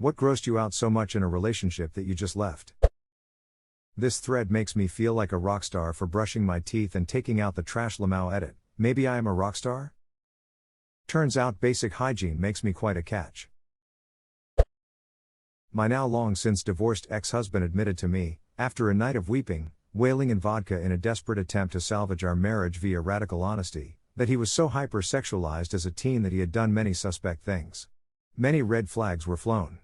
What grossed you out so much in a relationship that you just left? This thread makes me feel like a rock star for brushing my teeth and taking out the trash. Lamau edit. Maybe I am a rock star? Turns out basic hygiene makes me quite a catch. My now long since divorced ex-husband admitted to me, after a night of weeping, wailing and vodka in a desperate attempt to salvage our marriage via radical honesty, that he was so hypersexualized as a teen that he had done many suspect things. Many red flags were flown.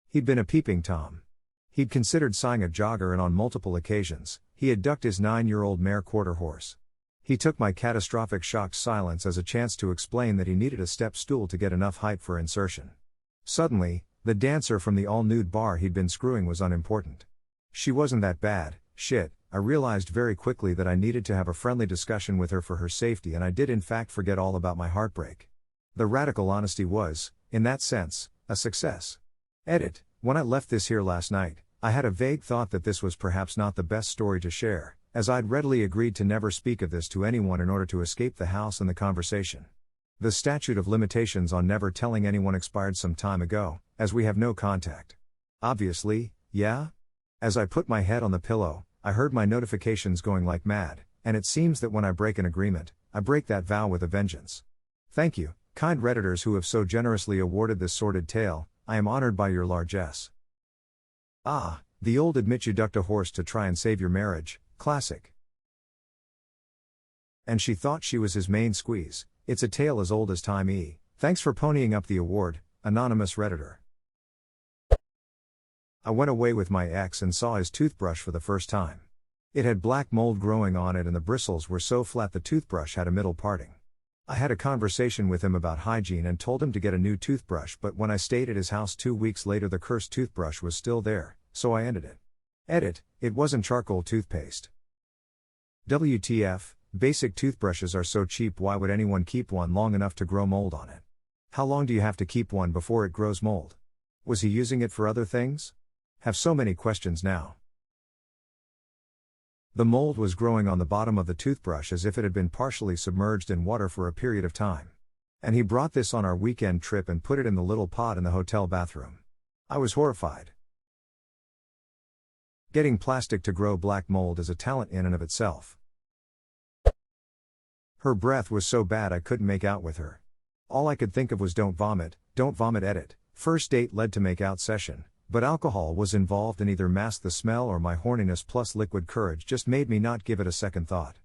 He'd been a peeping Tom. He'd considered signing a jogger, and on multiple occasions, he had ducked his 9-year-old mare quarter horse. He took my catastrophic shocked silence as a chance to explain that he needed a step stool to get enough height for insertion. Suddenly, the dancer from the all-nude bar he'd been screwing was unimportant. She wasn't that bad, shit. I realized very quickly that I needed to have a friendly discussion with her for her safety, and I did in fact forget all about my heartbreak. The radical honesty was, in that sense, a success. Edit. When I left this here last night, I had a vague thought that this was perhaps not the best story to share, as I'd readily agreed to never speak of this to anyone in order to escape the house and the conversation. The statute of limitations on never telling anyone expired some time ago, as we have no contact. Obviously, yeah? As I put my head on the pillow, I heard my notifications going like mad, and it seems that when I break an agreement, I break that vow with a vengeance. Thank you, kind Redditors who have so generously awarded this sordid tale. I am honored by your largesse. Ah, the old admit you ducked a horse to try and save your marriage, classic. And she thought she was his main squeeze. It's a tale as old as time. Thanks for ponying up the award, anonymous Redditor. I went away with my ex and saw his toothbrush for the first time. It had black mold growing on it and the bristles were so flat the toothbrush had a middle parting. I had a conversation with him about hygiene and told him to get a new toothbrush, but when I stayed at his house 2 weeks later the cursed toothbrush was still there, so I ended it. Edit. It wasn't charcoal toothpaste. WTF, basic toothbrushes are so cheap, why would anyone keep one long enough to grow mold on it? How long do you have to keep one before it grows mold? Was he using it for other things? Have so many questions now. The mold was growing on the bottom of the toothbrush as if it had been partially submerged in water for a period of time. And he brought this on our weekend trip and put it in the little pot in the hotel bathroom. I was horrified. Getting plastic to grow black mold is a talent in and of itself. Her breath was so bad I couldn't make out with her. All I could think of was don't vomit. Edit. First date led to make out session, but alcohol was involved and either masked the smell or my horniness plus liquid courage just made me not give it a second thought.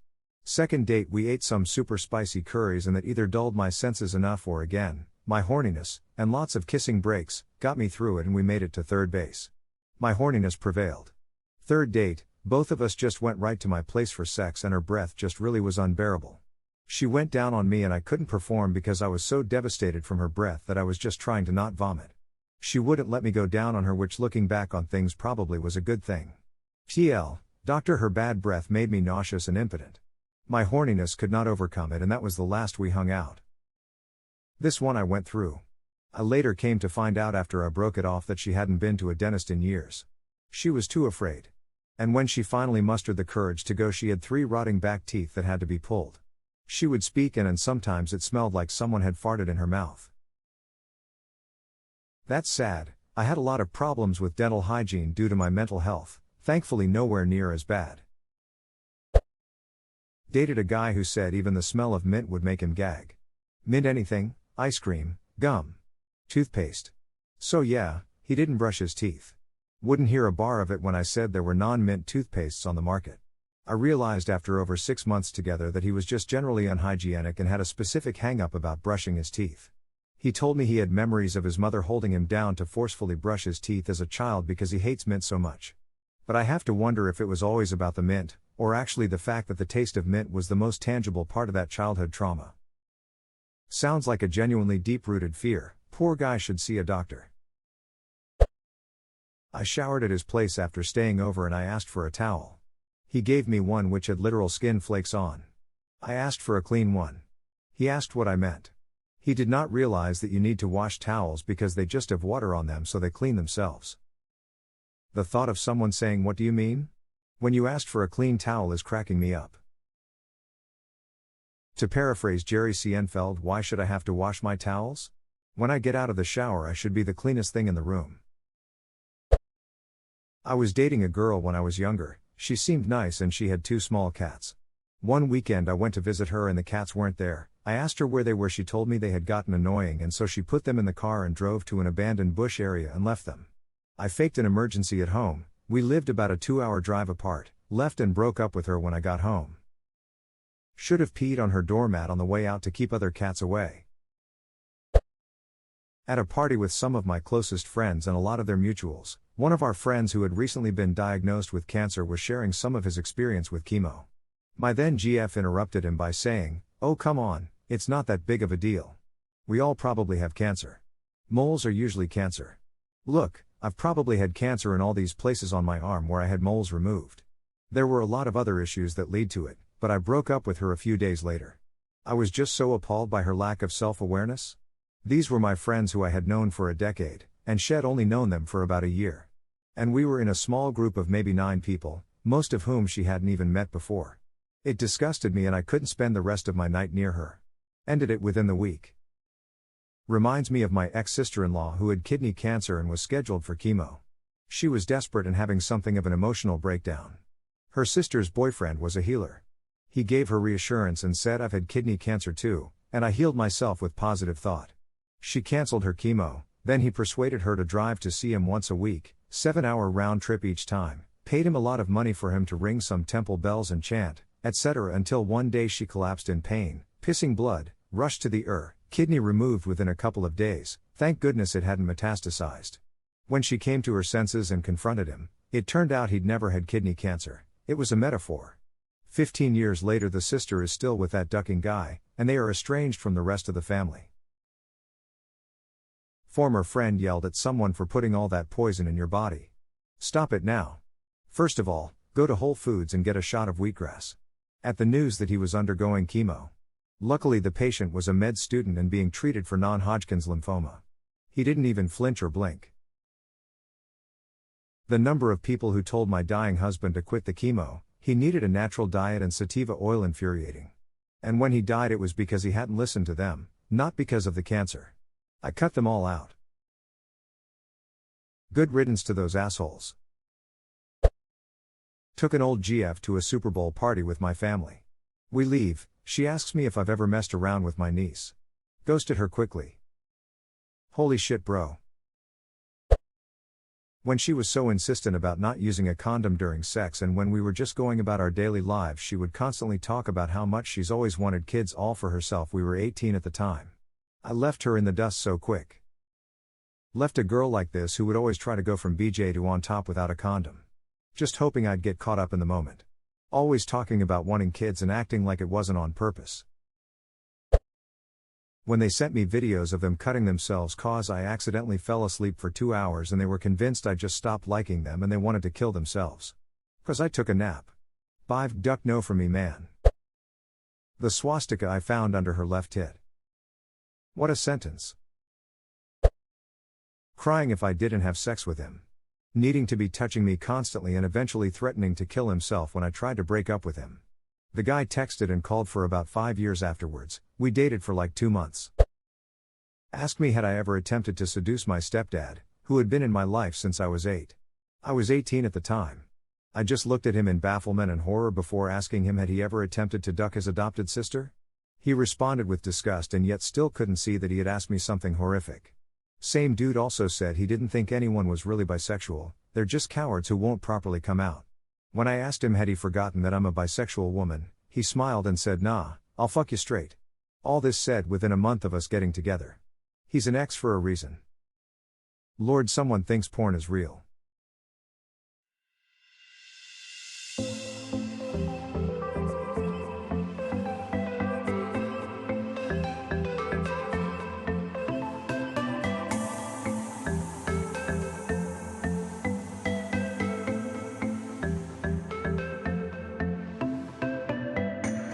Second date we ate some super spicy curries and that either dulled my senses enough or again, my horniness, and lots of kissing breaks, got me through it and we made it to third base. My horniness prevailed. Third date, both of us just went right to my place for sex and her breath just really was unbearable. She went down on me and I couldn't perform because I was so devastated from her breath that I was just trying to not vomit. She wouldn't let me go down on her, which looking back on things probably was a good thing. TL, doctor, her bad breath made me nauseous and impotent. My horniness could not overcome it and that was the last we hung out. This one I went through. I later came to find out after I broke it off that she hadn't been to a dentist in years. She was too afraid. And when she finally mustered the courage to go, she had 3 rotting back teeth that had to be pulled. She would speak and sometimes it smelled like someone had farted in her mouth. That's sad. I had a lot of problems with dental hygiene due to my mental health, thankfully nowhere near as bad. Dated a guy who said even the smell of mint would make him gag. Mint anything, ice cream, gum, toothpaste. So yeah, he didn't brush his teeth. Wouldn't hear a bar of it when I said there were non-mint toothpastes on the market. I realized after over 6 months together that he was just generally unhygienic and had a specific hang-up about brushing his teeth. He told me he had memories of his mother holding him down to forcefully brush his teeth as a child because he hates mint so much. But I have to wonder if it was always about the mint, or actually the fact that the taste of mint was the most tangible part of that childhood trauma. Sounds like a genuinely deep-rooted fear. Poor guy should see a doctor. I showered at his place after staying over and I asked for a towel. He gave me one which had literal skin flakes on. I asked for a clean one. He asked what I meant. He did not realize that you need to wash towels because they just have water on them so they clean themselves. The thought of someone saying, "What do you mean? When you asked for a clean towel," is cracking me up. To paraphrase Jerry Seinfeld, why should I have to wash my towels? When I get out of the shower I should be the cleanest thing in the room. I was dating a girl when I was younger. She seemed nice and she had 2 small cats. One weekend I went to visit her and the cats weren't there. I asked her where they were. She told me they had gotten annoying and so she put them in the car and drove to an abandoned bush area and left them. I faked an emergency at home. We lived about a 2-hour drive apart, left and broke up with her when I got home. Should have peed on her doormat on the way out to keep other cats away. At a party with some of my closest friends and a lot of their mutuals, one of our friends who had recently been diagnosed with cancer was sharing some of his experience with chemo. My then GF interrupted him by saying, "Oh come on, it's not that big of a deal. We all probably have cancer. Moles are usually cancer. Look, I've probably had cancer in all these places on my arm where I had moles removed." There were a lot of other issues that lead to it, but I broke up with her a few days later. I was just so appalled by her lack of self-awareness. These were my friends who I had known for a decade, and she'd only known them for about a year. And we were in a small group of maybe 9 people, most of whom she hadn't even met before. It disgusted me and I couldn't spend the rest of my night near her. Ended it within the week. Reminds me of my ex-sister-in-law who had kidney cancer and was scheduled for chemo. She was desperate and having something of an emotional breakdown. Her sister's boyfriend was a healer. He gave her reassurance and said, "I've had kidney cancer too, and I healed myself with positive thought." She canceled her chemo, then he persuaded her to drive to see him once a week, 7-hour round trip each time, paid him a lot of money for him to ring some temple bells and chant, etc. until one day she collapsed in pain, pissing blood, rushed to the kidney removed within a couple of days, thank goodness it hadn't metastasized. When she came to her senses and confronted him, it turned out he'd never had kidney cancer, it was a metaphor. 15 years later the sister is still with that ducking guy, and they are estranged from the rest of the family. Former friend yelled at someone for putting all that poison in your body. Stop it now. First of all, go to Whole Foods and get a shot of wheatgrass. At the news that he was undergoing chemo. Luckily the patient was a med student and being treated for non-Hodgkin's lymphoma. He didn't even flinch or blink. The number of people who told my dying husband to quit the chemo, he needed a natural diet and sativa oil infuriating. And when he died it was because he hadn't listened to them, not because of the cancer. I cut them all out. Good riddance to those assholes. Took an old GF to a Super Bowl party with my family. We leave, she asks me if I've ever messed around with my niece. Ghosted her quickly. Holy shit bro. When she was so insistent about not using a condom during sex and when we were just going about our daily lives she would constantly talk about how much she's always wanted kids all for herself. We were 18 at the time. I left her in the dust so quick. Left a girl like this who would always try to go from BJ to on top without a condom. Just hoping I'd get caught up in the moment. Always talking about wanting kids and acting like it wasn't on purpose. When they sent me videos of them cutting themselves cause I accidentally fell asleep for 2 hours and they were convinced I just stopped liking them and they wanted to kill themselves. Cause I took a nap. Bive duck no for me man. The swastika I found under her left tit. What a sentence. Crying if I didn't have sex with him. Needing to be touching me constantly and eventually threatening to kill himself when I tried to break up with him. The guy texted and called for about 5 years afterwards, we dated for like 2 months. Asked me had I ever attempted to seduce my stepdad, who had been in my life since I was 8. I was 18 at the time. I just looked at him in bafflement and horror before asking him had he ever attempted to duck his adopted sister? He responded with disgust and yet still couldn't see that he had asked me something horrific. Same dude also said he didn't think anyone was really bisexual, they're just cowards who won't properly come out. When I asked him had he forgotten that I'm a bisexual woman, he smiled and said nah, I'll fuck you straight. All this said within a month of us getting together. He's an ex for a reason. Lord, someone thinks porn is real.